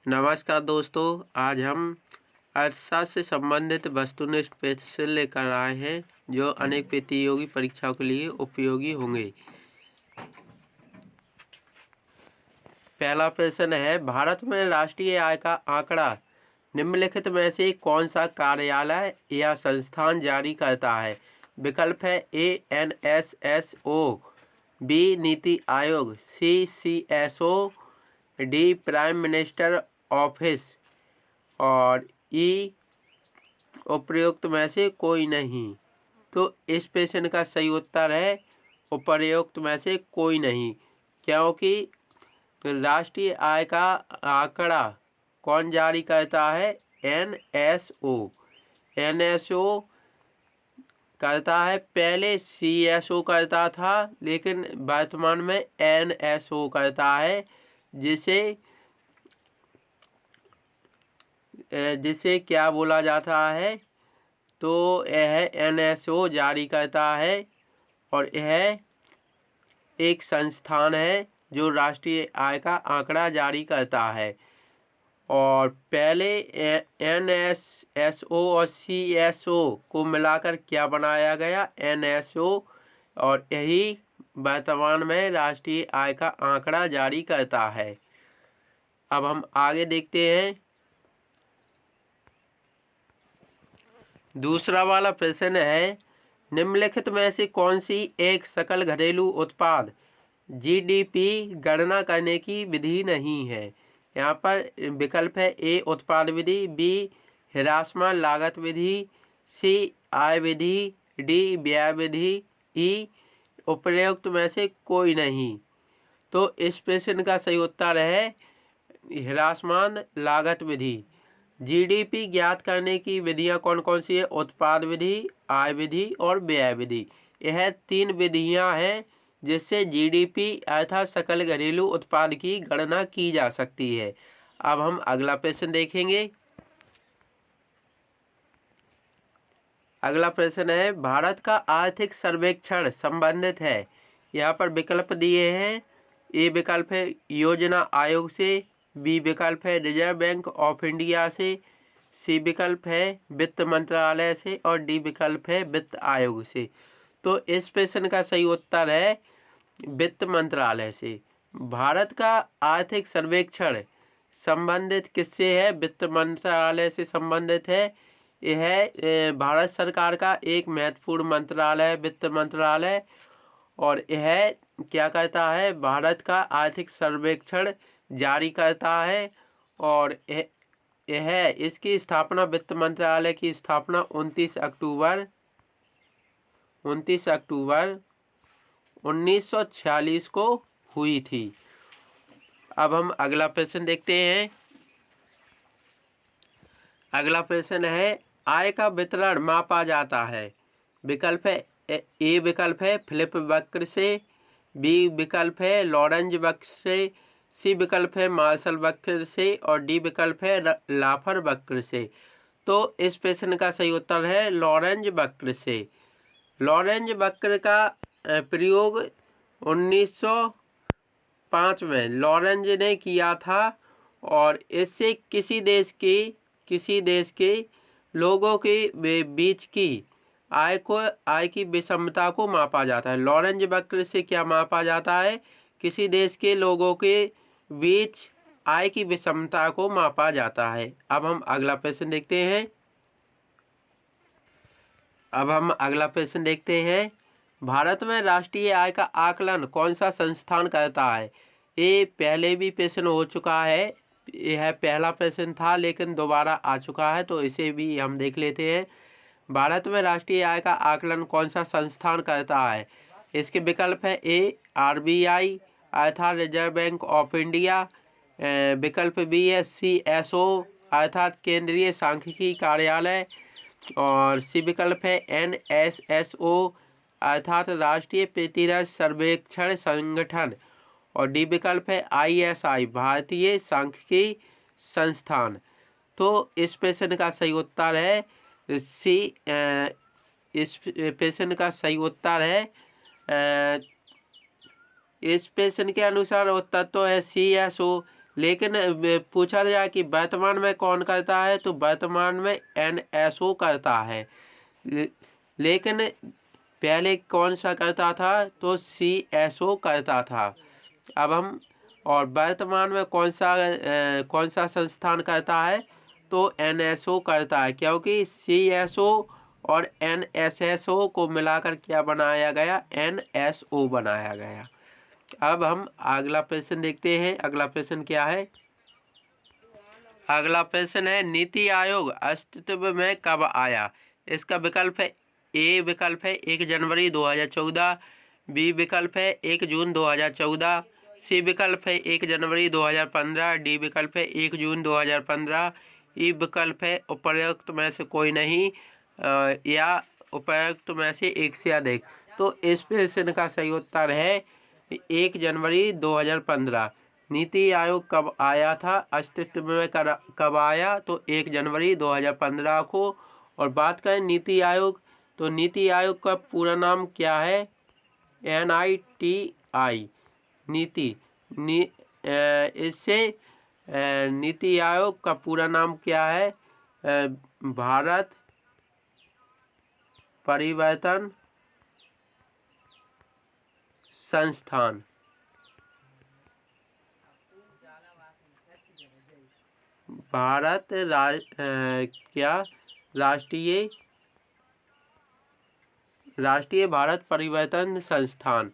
नमस्कार दोस्तों, आज हम अर्थशास्त्र से संबंधित वस्तुनिष्ठ प्रश्न लेकर आए हैं जो अनेक प्रतियोगी परीक्षाओं के लिए उपयोगी होंगे। पहला प्रश्न है, भारत में राष्ट्रीय आय का आंकड़ा निम्नलिखित में से कौन सा कार्यालय या संस्थान जारी करता है? विकल्प है ए NSSO, बी नीति आयोग, सी CSO, D prime minister office और ई उपर्युक्त में से कोई नहीं। तो इस प्रश्न का सही उत्तर है उपर्युक्त में से कोई नहीं, क्योंकि राष्ट्रीय आय का आंकड़ा कौन जारी करता है? NSO करता है। पहले CSO करता था, लेकिन वर्तमान में NSO करता है, जिसे क्या बोला जाता है? तो यह NSO जारी करता है और यह एक संस्थान है जो राष्ट्रीय आय का आंकड़ा जारी करता है। और पहले NSSO और CSO को मिलाकर क्या बनाया गया? NSO, और यही वर्तमान में राष्ट्रीय आय का आंकड़ा जारी करता है। अब हम आगे देखते हैं। दूसरा वाला प्रश्न है, निम्नलिखित में से कौन सी एक सकल घरेलू उत्पाद GDP गणना करने की विधि नहीं है? यहाँ पर विकल्प है ए उत्पाद विधि, बी ह्रासमान लागत विधि, सी आय विधि, डी व्यय विधि, ई उपर्युक्त में से कोई नहीं। तो इस प्रश्न का सही उत्तर है ह्रासमान लागत विधि। GDP ज्ञात करने की विधियां कौन कौन सी है? उत्पाद विधि, आय विधि और व्यय विधि। यह 3 विधियां हैं जिससे GDP अर्थात सकल घरेलू उत्पाद की गणना की जा सकती है। अब हम अगला प्रश्न देखेंगे। अगला प्रश्न है, भारत का आर्थिक सर्वेक्षण संबंधित है। यहाँ पर विकल्प दिए हैं। ए विकल्प है योजना आयोग से, बी विकल्प है रिजर्व बैंक ऑफ इंडिया से, सी विकल्प है वित्त मंत्रालय से और डी विकल्प है वित्त आयोग से। तो इस प्रश्न का सही उत्तर है वित्त मंत्रालय से। भारत का आर्थिक सर्वेक्षण संबंधित किससे है? वित्त मंत्रालय से संबंधित है। यह भारत सरकार का एक महत्वपूर्ण मंत्रालय है, वित्त मंत्रालय, और यह क्या करता है? भारत का आर्थिक सर्वेक्षण जारी करता है। और यह इसकी स्थापना, वित्त मंत्रालय की स्थापना 29 अक्टूबर 1946 को हुई थी। अब हम अगला प्रश्न देखते हैं। अगला प्रश्न है, आय का वितरण मापा जाता है। विकल्प है ए विकल्प है फिलिप वक्र से, बी विकल्प है लॉरेंज वक्र से, सी विकल्प है मार्शल वक्र से और डी विकल्प है लाफर वक्र से। तो इस प्रश्न का सही उत्तर है लॉरेंज वक्र से। लॉरेंज वक्र का प्रयोग 1905 में लॉरेंज ने किया था और इससे किसी देश के लोगों के बीच की आय की विषमता को मापा जाता है। लॉरेंज वक्र से क्या मापा जाता है? किसी देश के लोगों के बीच आय की विषमता को मापा जाता है। अब हम अगला प्रश्न देखते हैं। भारत में राष्ट्रीय आय का आकलन कौन सा संस्थान करता है? ये पहले भी प्रश्न हो चुका है। यह पहला प्रश्न था लेकिन दोबारा आ चुका है, तो इसे भी हम देख लेते हैं। भारत में राष्ट्रीय आय का आकलन कौन सा संस्थान करता है? इसके विकल्प है ए RBI अर्थात रिजर्व बैंक ऑफ इंडिया, विकल्प बी है CSO अर्थात केंद्रीय सांख्यिकी कार्यालय, और सी विकल्प है NSSO अर्थात राष्ट्रीय प्रतिरक्षण सर्वेक्षण संगठन, और डी विकल्प है ISI भारतीय सांख्यिकी संस्थान। तो इस प्रश्न का सही उत्तर है सी। इस प्रश्न का सही उत्तर है इस प्रश्न के अनुसार उत्तर तो है CSO लेकिन पूछा जाए कि वर्तमान में कौन करता है, तो वर्तमान में NSO करता है। लेकिन पहले कौन सा करता था, तो CSO करता था। अब हम और वर्तमान में कौन सा संस्थान करता है, तो NSO करता है, क्योंकि CSO और NSSO को मिलाकर क्या बनाया गया, NSO बनाया गया। अब हम अगला प्रश्न देखते हैं। अगला प्रश्न क्या है? अगला प्रश्न है, नीति आयोग अस्तित्व में कब आया? इसका विकल्प है, ए विकल्प है 1 जनवरी 2014, बी विकल्प है 1 जून 2014, सी विकल्प है 1 जनवरी 2015, डी विकल्प है 1 जून 2015, ई विकल्प है उपर्युक्त में से कोई नहीं, या उपर्युक्त में से एक से अधिक। तो इस प्रश्न का सही उत्तर है 1 जनवरी 2015। नीति आयोग कब आया था, अस्तित्व में कब आया, तो 1 जनवरी 2015 को। और बात करें नीति आयोग, तो नीति आयोग का पूरा नाम क्या है, NITI नीति। इससे नीति आयोग का पूरा नाम क्या है, भारत परिवर्तन संस्थान। भारत राष्ट्रीय भारत परिवर्तन संस्थान।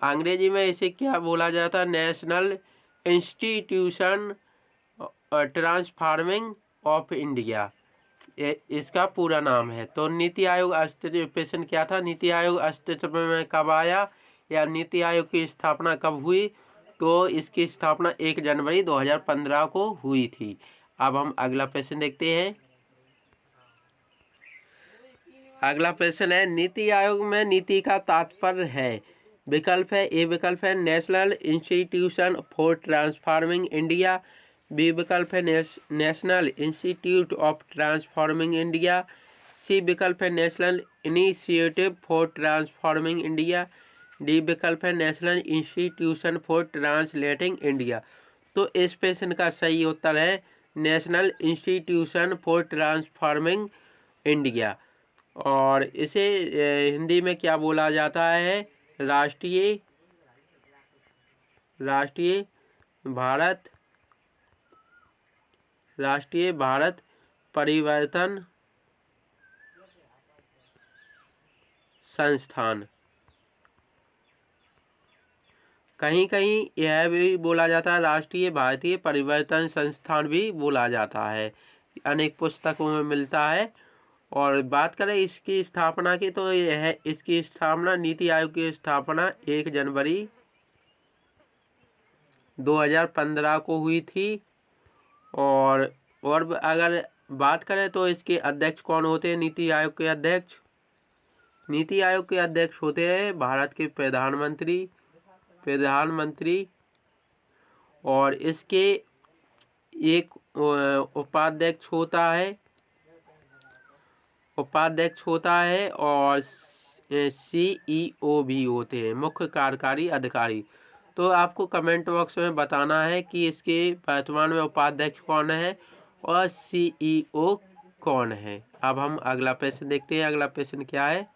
अंग्रेजी में इसे क्या बोला जाता है, national institution transforming of India, इसका पूरा नाम है। तो नीति आयोग अस्तित्व, प्रश्न क्या था, नीति आयोग अस्तित्व में कब आया, या नीति आयोग की स्थापना कब हुई, तो इसकी स्थापना 1 जनवरी 2015 को हुई थी। अब हम अगला प्रश्न देखते हैं। अगला प्रश्न है, नीति आयोग में नीति का तात्पर्य है। विकल्प है, ए विकल्प है national institution for transforming India, B विकल्प है national institute of transforming India, C विकल्प है national initiative for transforming India, D विकल्प है national institution for translating India. तो इस प्रश्न का सही उत्तर है national institution for transforming India. और इसे हिंदी में क्या बोला जाता है, राष्ट्रीय भारत परिवर्तन संस्थान। कहीं कहीं यह भी बोला जाता है राष्ट्रीय भारतीय परिवर्तन संस्थान भी बोला जाता है, अनेक पुस्तकों में मिलता है। और बात करें इसकी स्थापना की, तो यह इसकी स्थापना, नीति आयोग की स्थापना 1 जनवरी 2015 को हुई थी। और अगर बात करें तो इसके अध्यक्ष कौन होते हैं, नीति आयोग के अध्यक्ष? नीति आयोग के अध्यक्ष होते हैं भारत के प्रधानमंत्री। और इसके एक उपाध्यक्ष होता है और CEO भी होते हैं, मुख्य कार्यकारी अधिकारी। तो आपको कमेंट बॉक्स में बताना है कि इसके वर्तमान में उपाध्यक्ष कौन है और CEO कौन है। अब हम अगला प्रश्न देखते हैं। अगला प्रश्न क्या है?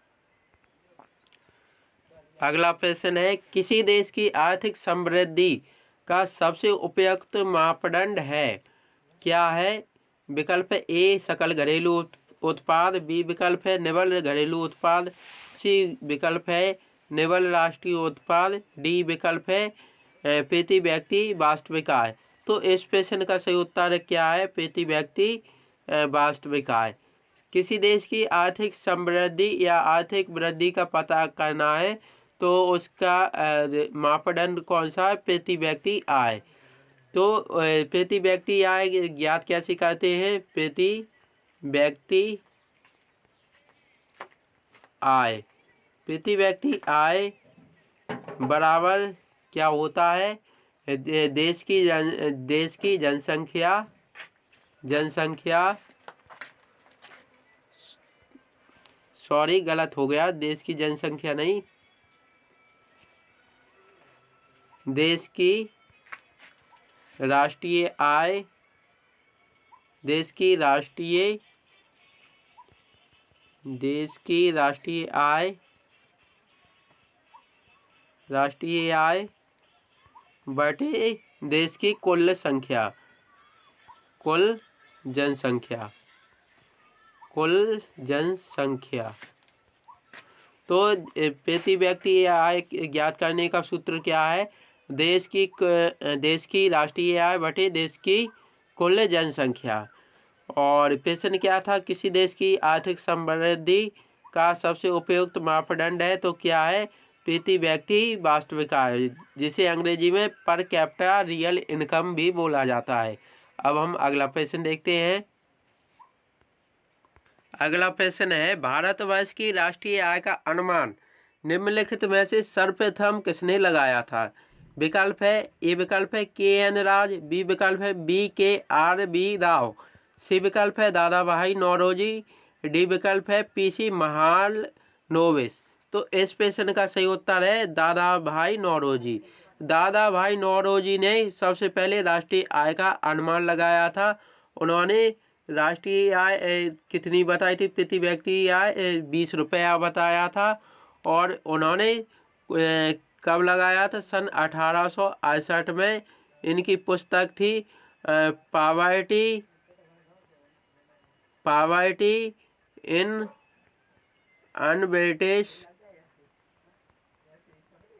अगला प्रश्न है, किसी देश की आर्थिक समृद्धि का सबसे उपयुक्त मापदंड है, क्या है? विकल्प ए सकल घरेलू उत्पाद, बी विकल्प है निवल घरेलू उत्पाद, सी विकल्प है निवल राष्ट्रीय उत्पाद, डी विकल्प है प्रति व्यक्ति वास्तविक आय। तो इस प्रश्न का सही उत्तर क्या है? प्रति व्यक्ति वास्तविक आय। किसी देश की आर्थिक समृद्धि या आर्थिक वृद्धि का पता करना है तो उसका मापदंड कौन सा है? प्रति व्यक्ति आय। तो प्रति व्यक्ति आय ज्ञात कैसे करते हैं? प्रति व्यक्ति आय बराबर क्या होता है? देश की जनसंख्या, सॉरी गलत हो गया, देश की जनसंख्या नहीं, देश की राष्ट्रीय आय, देश की राष्ट्रीय आय बटे देश की कुल जनसंख्या। तो प्रति व्यक्ति आय ज्ञात करने का सूत्र क्या है? देश की राष्ट्रीय आय बटे देश की कुल जनसंख्या। और प्रश्न क्या था? किसी देश की आर्थिक समृद्धि का सबसे उपयुक्त मापदंड है तो क्या है? प्रति व्यक्ति वास्तविक आय, जिसे अंग्रेजी में पर कैपिटा रियल इनकम भी बोला जाता है। अब हम अगला प्रश्न देखते हैं। अगला प्रश्न है, भारतवर्ष की राष्ट्रीय आय का अनुमान निम्नलिखित में से सर्वप्रथम किसने लगाया था? विकल्प है, ए विकल्प है के.एन. राज, बी विकल्प है बी.के.आर.बी. राव, सी विकल्प है दादा भाई नौरोजी, डी विकल्प है पी.सी. महालनोबिस। तो इस प्रश्न का सही उत्तर है दादा भाई नौरोजी। दादा भाई नौरोजी ने सबसे पहले राष्ट्रीय आय का अनुमान लगाया था। उन्होंने राष्ट्रीय आय कितनी बताई थी? प्रति व्यक्ति आय 20 रुपया बताया था। और उन्होंने कब लगाया था? सन 1868 में। इनकी पुस्तक थी poverty in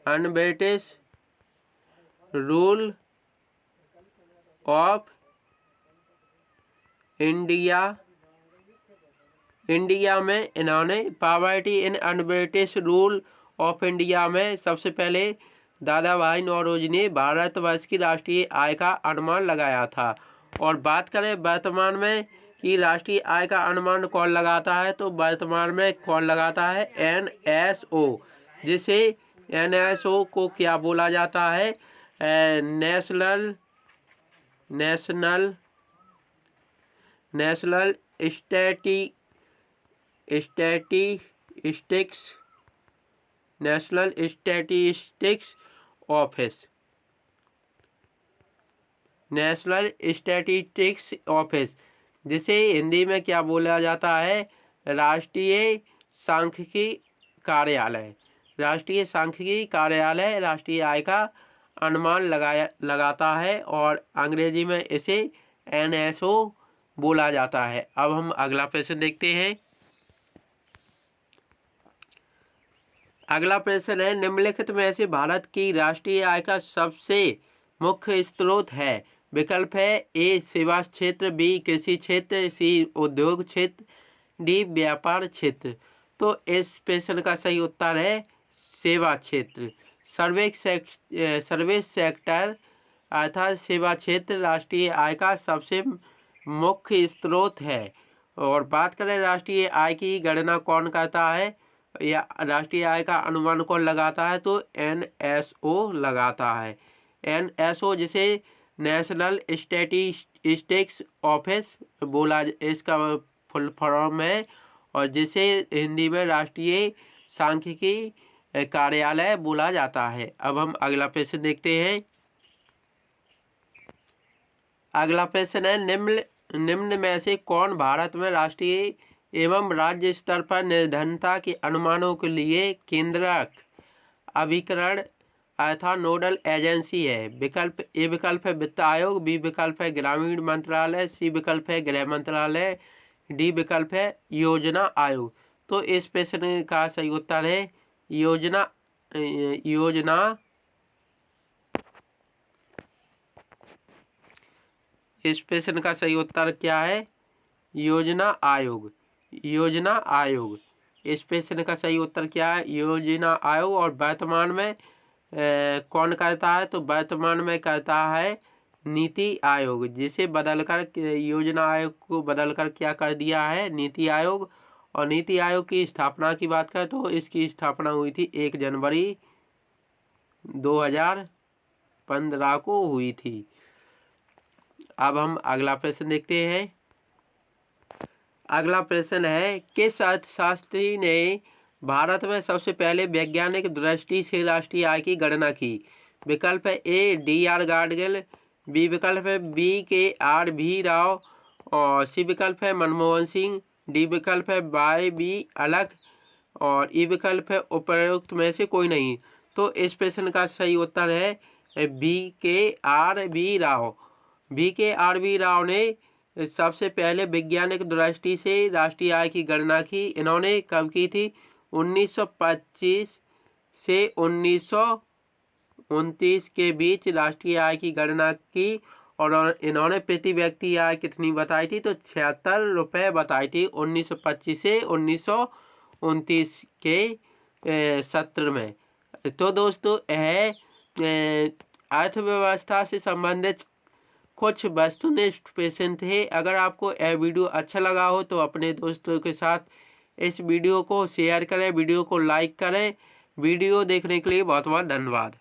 un-British rule of India में इन्होंने poverty in un-British rule of India में सबसे पहले दादा भाई नौरोजी ने भारतवर्ष की राष्ट्रीय आय का अनुमान लगाया था। और बात करें वर्तमान में कि राष्ट्रीय आय का अनुमान कौन लगाता है, तो वर्तमान में कौन लगाता है? NSO, जिसे NSO को क्या बोला जाता है? नेशनल स्टैटिस्टिक्स ऑफिस, जिसे हिंदी में क्या बोला जाता है? राष्ट्रीय सांख्यिकी कार्यालय। राष्ट्रीय आय का अनुमान लगाता है और अंग्रेजी में इसे NSO बोला जाता है। अब हम अगला प्रश्न देखते हैं। अगला प्रश्न है, निम्नलिखित में से भारत की राष्ट्रीय आय का सबसे मुख्य स्रोत है? विकल्प है ए सेवा क्षेत्र, बी कृषि क्षेत्र, सी उद्योग क्षेत्र, डी व्यापार क्षेत्र। तो इस प्रश्न का सही उत्तर है सेवा क्षेत्र। सर्विस सेक्टर अर्थात सेवा क्षेत्र राष्ट्रीय आय का सबसे मुख्य स्रोत है। और बात करें राष्ट्रीय आय की गणना कौन करता है या राष्ट्रीय आय का अनुमान कौन लगाता है, तो NSO लगाता है। NSO, जिसे नेशनल स्टैटिस्टिक्स ऑफिस बोला, इसका फुल फॉर्म है, और जिसे हिंदी में राष्ट्रीय सांख्यिकी कार्यालय बोला जाता है। अब हम अगला प्रश्न देखते हैं। अगला प्रश्न है, निम्न में से कौन भारत में राष्ट्रीय एवं राज्य स्तर पर निर्धनता के अनुमानों के लिए केंद्रक अभिकरण अर्थात नोडल एजेंसी है? ए विकल्प है वित्त आयोग, बी विकल्प है ग्रामीण मंत्रालय, सी विकल्प है गृह मंत्रालय, डी विकल्प है योजना आयोग। तो इस प्रश्न का सही उत्तर है इस प्रश्न का सही उत्तर क्या है? योजना आयोग। इस प्रश्न का सही उत्तर क्या है? योजना आयोग। और वर्तमान में कौन करता है, तो वर्तमान में करता है नीति आयोग, जिसे बदलकर योजना आयोग को बदलकर क्या कर दिया है? नीति आयोग। और नीति आयोग की स्थापना की बात करें तो इसकी स्थापना हुई थी 1 जनवरी 2015 को हुई थी। अब हम अगला प्रश्न देखते हैं। अगला प्रश्न है, किस अर्थशास्त्री ने भारत में सबसे पहले वैज्ञानिक दृष्टि से राष्ट्रीय आय की गणना की? विकल्प है ए DR गाडगिल, बी विकल्प है BKR राव और सी विकल्प है मनमोहन सिंह, डी विकल्प है YB अलग और ई विकल्प है उपरोक्त में से कोई नहीं। तो इस प्रश्न का सही उत्तर है BKR राव। BKR राव ने सबसे पहले वैज्ञानिक दृष्टि से राष्ट्रीय आय की गणना की। इन्होंने कब की थी? 1925 से 1929 के बीच राष्ट्रीय आय की गणना की और इन्होंने प्रति व्यक्ति आय कितनी बताई थी? तो 76 रुपये बताई थी 1925 से 1929 के सत्र में। तो दोस्तों यह अर्थव्यवस्था से संबंधित कुछ वस्तुनिष्ठ प्रश्न थे। अगर आपको यह वीडियो अच्छा लगा हो तो अपने दोस्तों के साथ इस वीडियो को शेयर करें, वीडियो को लाइक करें। वीडियो देखने के लिए बहुत बहुत धन्यवाद।